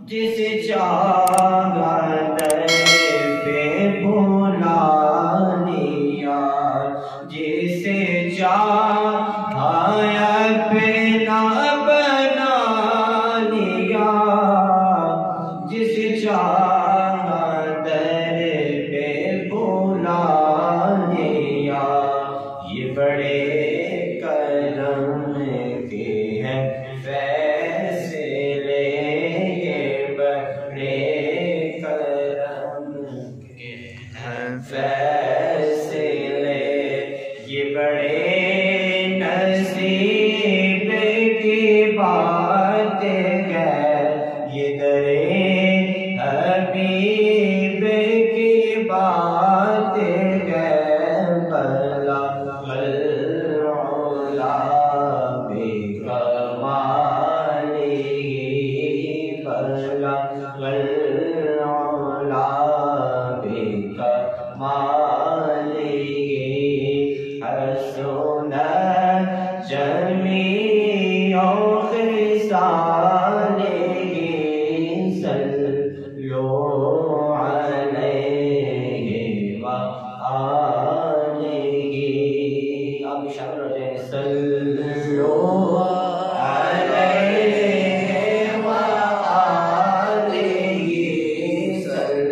جس چاہا در پہ بلا لیا، جسے چاہا اپنا بنا لیا، جس چاہا در پہ بلا لیا، یہ بڑے کرم کے ہیں فیصلے، یہ بڑے کرم کے ہیں فیصلے، یہ بڑے نصیب کی بات ہے، یہ درے حبیب کی بات ہے، بلا العلا بکمالہ، بلا العلا بکمالہ، حسنت جمیع خصالہ، صلوا علیہ وآلہ، آپ بھی شامل ہو جائیں، صلوا علیہ وآلہ، صلوا علیہ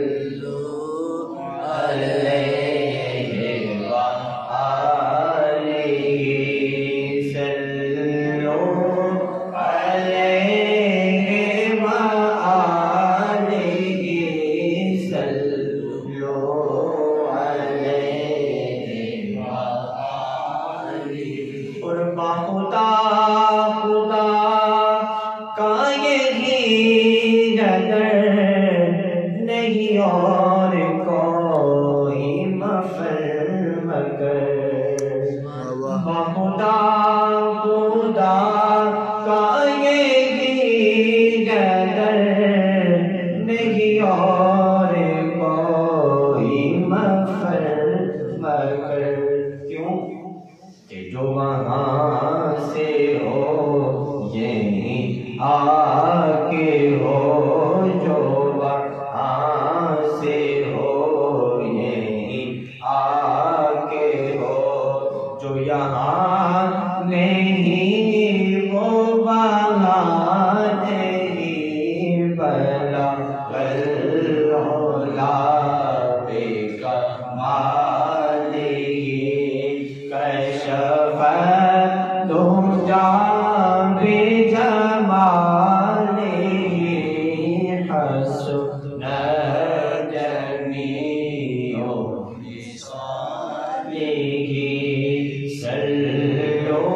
وآلہ، صلوا علیہ وآلہ، صلوا علیہ وآلہ۔ قربا خدا خدا کا یہی نظر نہیں اور کوئی مفر مگر، خدا خدا کا یہی نظر نہیں اور کوئی مفر مگر، کیوں کہ جو وہاں سے ہو یہیں آ کے ہو، جو وہاں سے ہو یہیں آ کے ہو، جو یہاں نہیں وہ وہاں نہیں، بلا العلا بکمالہ، کشف الدجی بجمالہ، حسنت جمیع خصالہ، صلوا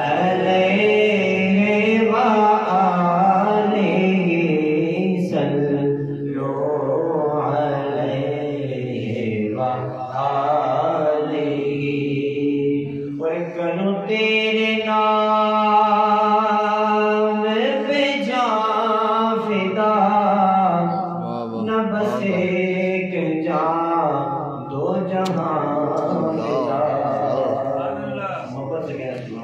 علیہ وآلہ، صلوا علیہ وآلہ۔ اور کروں تیرے نام پہ جاں فدا، نہ بس ایک جاں دو جہاں فدا، محبت سے کہنا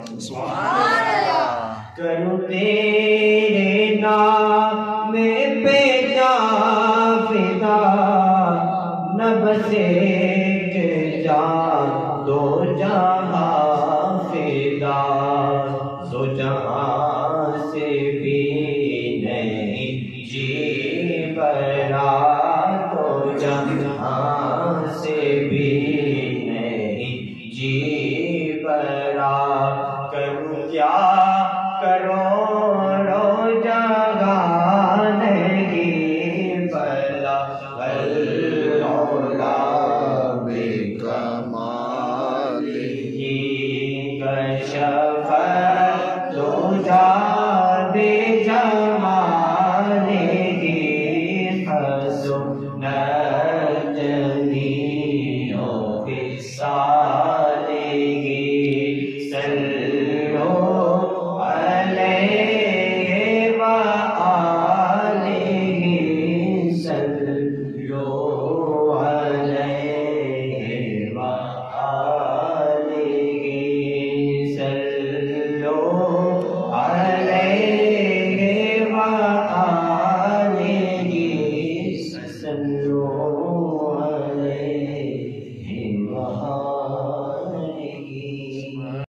کروں تیرے نام پہ جاں فدا، نہ بس ایک جاں دو جہاں فدا، دو جہاں سے بھی نہیں جی بھرا، دو جہاں سے بھی نہیں جی بھرا، کروں کیا کروڑوں جگہ نہیں، بلا العلا بکمالہ، تو